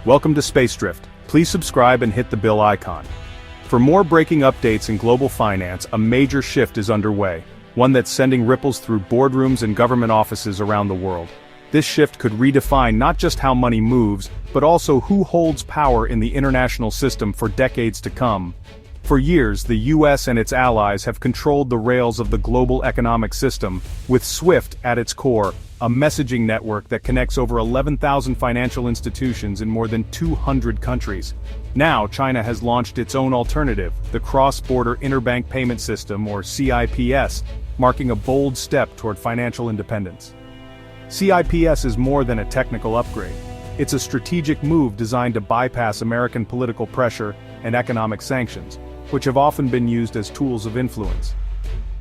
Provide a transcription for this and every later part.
Welcome to Space Drift. Please subscribe and hit the bell icon. For more breaking updates in global finance, a major shift is underway, one that's sending ripples through boardrooms and government offices around the world. This shift could redefine not just how money moves, but also who holds power in the international system for decades to come. For years, the US and its allies have controlled the rails of the global economic system, with SWIFT at its core, a messaging network that connects over 11,000 financial institutions in more than 200 countries. Now, China has launched its own alternative, the Cross-Border Interbank Payment System, or CIPS, marking a bold step toward financial independence. CIPS is more than a technical upgrade. It's a strategic move designed to bypass American political pressure and economic sanctions, which have often been used as tools of influence.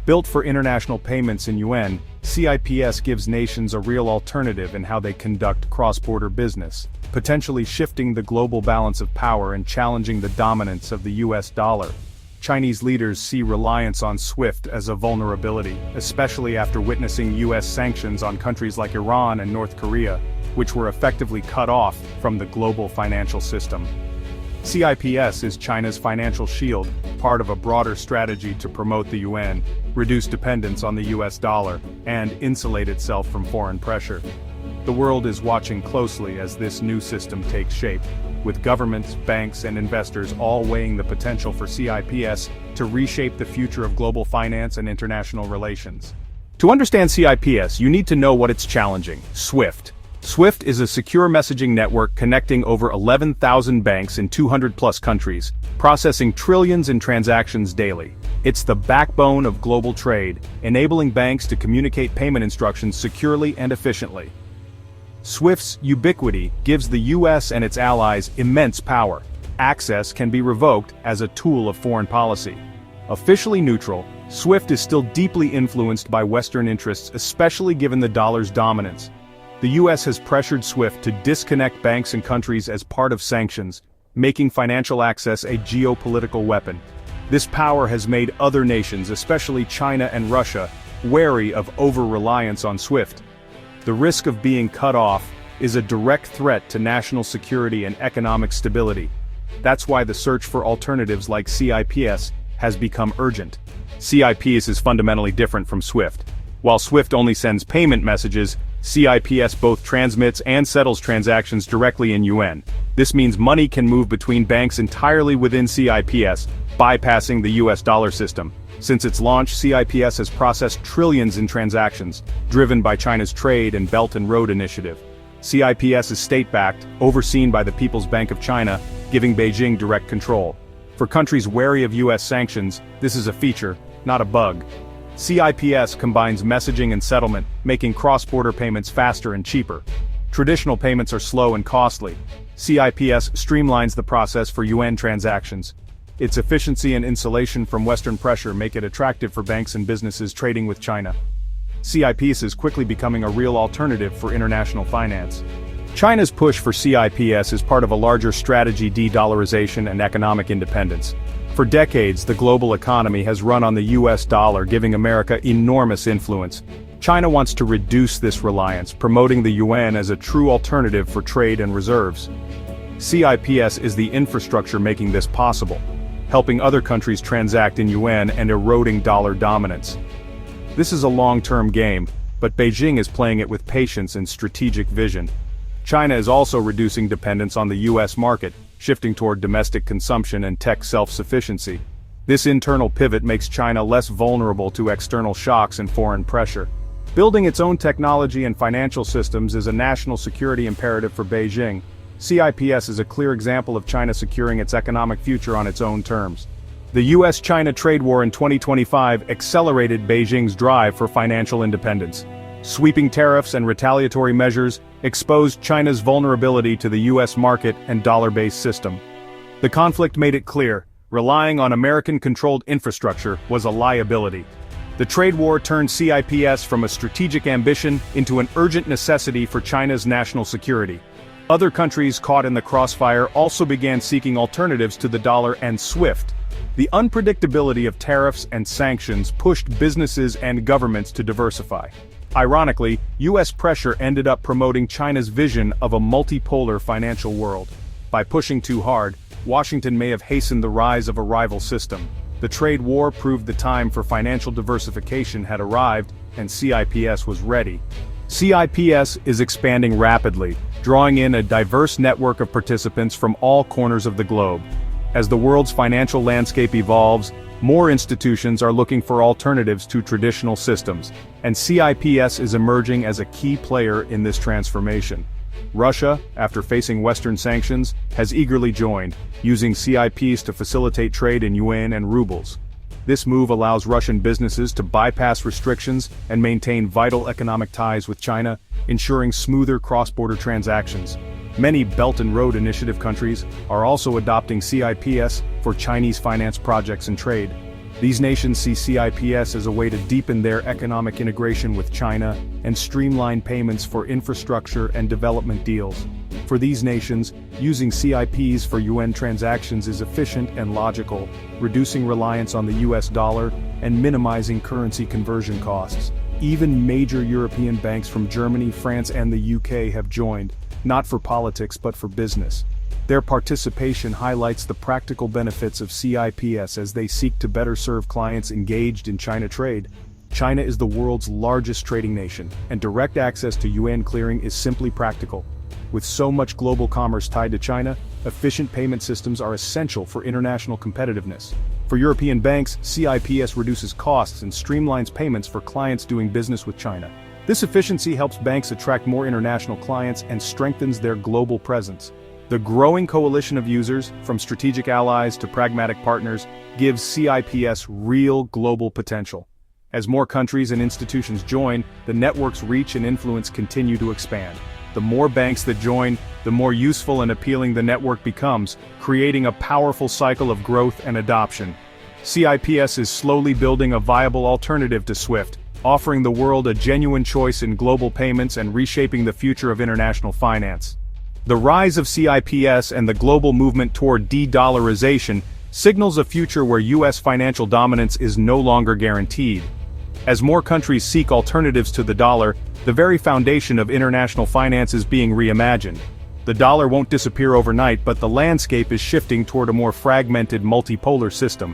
Built for international payments in yuan, CIPS gives nations a real alternative in how they conduct cross-border business, potentially shifting the global balance of power and challenging the dominance of the US dollar. Chinese leaders see reliance on SWIFT as a vulnerability, especially after witnessing US sanctions on countries like Iran and North Korea, which were effectively cut off from the global financial system. CIPS is China's financial shield, part of a broader strategy to promote the yuan, reduce dependence on the US dollar, and insulate itself from foreign pressure. The world is watching closely as this new system takes shape, with governments, banks, and investors all weighing the potential for CIPS to reshape the future of global finance and international relations. To understand CIPS, you need to know what it's challenging: SWIFT. SWIFT is a secure messaging network connecting over 11,000 banks in 200-plus countries, processing trillions in transactions daily. It's the backbone of global trade, enabling banks to communicate payment instructions securely and efficiently. SWIFT's ubiquity gives the US and its allies immense power. Access can be revoked as a tool of foreign policy. Officially neutral, SWIFT is still deeply influenced by Western interests, especially given the dollar's dominance. The US has pressured SWIFT to disconnect banks and countries as part of sanctions, making financial access a geopolitical weapon. This power has made other nations, especially China and Russia, wary of over-reliance on SWIFT. The risk of being cut off is a direct threat to national security and economic stability. That's why the search for alternatives like CIPS has become urgent. CIPS is fundamentally different from SWIFT. While SWIFT only sends payment messages, CIPS both transmits and settles transactions directly in yuan. This means money can move between banks entirely within CIPS, bypassing the US dollar system. Since its launch, CIPS has processed trillions in transactions, driven by China's Trade and Belt and Road Initiative. CIPS is state-backed, overseen by the People's Bank of China, giving Beijing direct control. For countries wary of US sanctions, this is a feature, not a bug. CIPS combines messaging and settlement, making cross-border payments faster and cheaper. Traditional payments are slow and costly. CIPS streamlines the process for yuan transactions. Its efficiency and insulation from Western pressure make it attractive for banks and businesses trading with China. CIPS is quickly becoming a real alternative for international finance. China's push for CIPS is part of a larger strategy: de-dollarization and economic independence. For decades, the global economy has run on the US dollar, giving America enormous influence. China wants to reduce this reliance, promoting the yuan as a true alternative for trade and reserves. CIPS is the infrastructure making this possible, helping other countries transact in yuan and eroding dollar dominance. This is a long-term game, but Beijing is playing it with patience and strategic vision. China is also reducing dependence on the US market, shifting toward domestic consumption and tech self-sufficiency. This internal pivot makes China less vulnerable to external shocks and foreign pressure. Building its own technology and financial systems is a national security imperative for Beijing. CIPS is a clear example of China securing its economic future on its own terms. The US-China trade war in 2025 accelerated Beijing's drive for financial independence. Sweeping tariffs and retaliatory measures exposed China's vulnerability to the US market and dollar-based system. The conflict made it clear, relying on American-controlled infrastructure was a liability. The trade war turned CIPS from a strategic ambition into an urgent necessity for China's national security. Other countries caught in the crossfire also began seeking alternatives to the dollar and SWIFT. The unpredictability of tariffs and sanctions pushed businesses and governments to diversify. Ironically, US pressure ended up promoting China's vision of a multipolar financial world. By pushing too hard, Washington may have hastened the rise of a rival system. The trade war proved the time for financial diversification had arrived, and CIPS was ready. CIPS is expanding rapidly, drawing in a diverse network of participants from all corners of the globe. As the world's financial landscape evolves, more institutions are looking for alternatives to traditional systems, and CIPS is emerging as a key player in this transformation. Russia, after facing Western sanctions, has eagerly joined, using CIPs to facilitate trade in yuan and rubles. This move allows Russian businesses to bypass restrictions and maintain vital economic ties with China, ensuring smoother cross-border transactions. Many Belt and Road Initiative countries are also adopting CIPS for Chinese finance projects and trade. These nations see CIPS as a way to deepen their economic integration with China and streamline payments for infrastructure and development deals. For these nations, using CIPs for yuan transactions is efficient and logical, reducing reliance on the US dollar and minimizing currency conversion costs. Even major European banks from Germany, France, and the UK have joined, not for politics but for business. Their participation highlights the practical benefits of CIPS as they seek to better serve clients engaged in China trade. China is the world's largest trading nation, and direct access to yuan clearing is simply practical. With so much global commerce tied to China, efficient payment systems are essential for international competitiveness. For European banks, CIPS reduces costs and streamlines payments for clients doing business with China. This efficiency helps banks attract more international clients and strengthens their global presence. The growing coalition of users, from strategic allies to pragmatic partners, gives CIPS real global potential. As more countries and institutions join, the network's reach and influence continue to expand. The more banks that join, the more useful and appealing the network becomes, creating a powerful cycle of growth and adoption. CIPS is slowly building a viable alternative to SWIFT, offering the world a genuine choice in global payments and reshaping the future of international finance. The rise of CIPS and the global movement toward de-dollarization signals a future where US financial dominance is no longer guaranteed. As more countries seek alternatives to the dollar, the very foundation of international finance is being reimagined. The dollar won't disappear overnight, but the landscape is shifting toward a more fragmented multipolar system.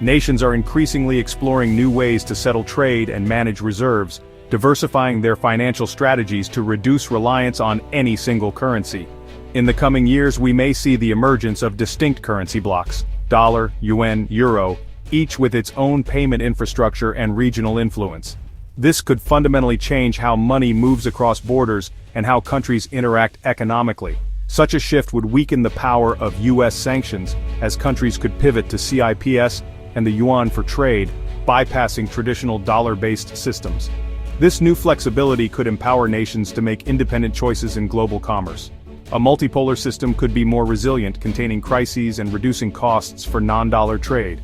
Nations are increasingly exploring new ways to settle trade and manage reserves, diversifying their financial strategies to reduce reliance on any single currency. In the coming years, we may see the emergence of distinct currency blocks: dollar, yuan, euro, each with its own payment infrastructure and regional influence. This could fundamentally change how money moves across borders and how countries interact economically. Such a shift would weaken the power of US sanctions, as countries could pivot to CIPS and the yuan for trade, bypassing traditional dollar-based systems. This new flexibility could empower nations to make independent choices in global commerce. A multipolar system could be more resilient, containing crises and reducing costs for non-dollar trade.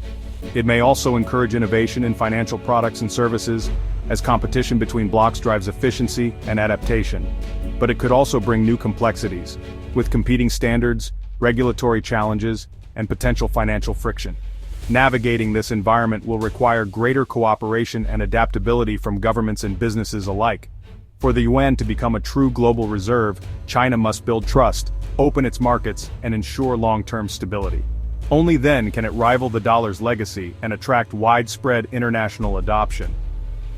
It may also encourage innovation in financial products and services, as competition between blocs drives efficiency and adaptation. But it could also bring new complexities, with competing standards, regulatory challenges, and potential financial friction. Navigating this environment will require greater cooperation and adaptability from governments and businesses alike. For the yuan to become a true global reserve, China must build trust, open its markets, and ensure long-term stability. Only then can it rival the dollar's legacy and attract widespread international adoption.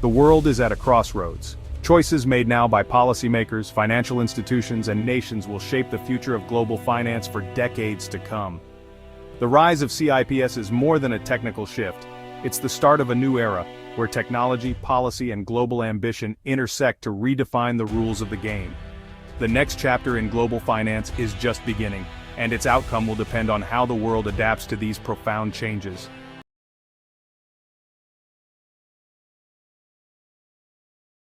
The world is at a crossroads. Choices made now by policymakers, financial institutions, and nations will shape the future of global finance for decades to come. The rise of CIPS is more than a technical shift. It's the start of a new era, where technology, policy, and global ambition intersect to redefine the rules of the game. The next chapter in global finance is just beginning, and its outcome will depend on how the world adapts to these profound changes.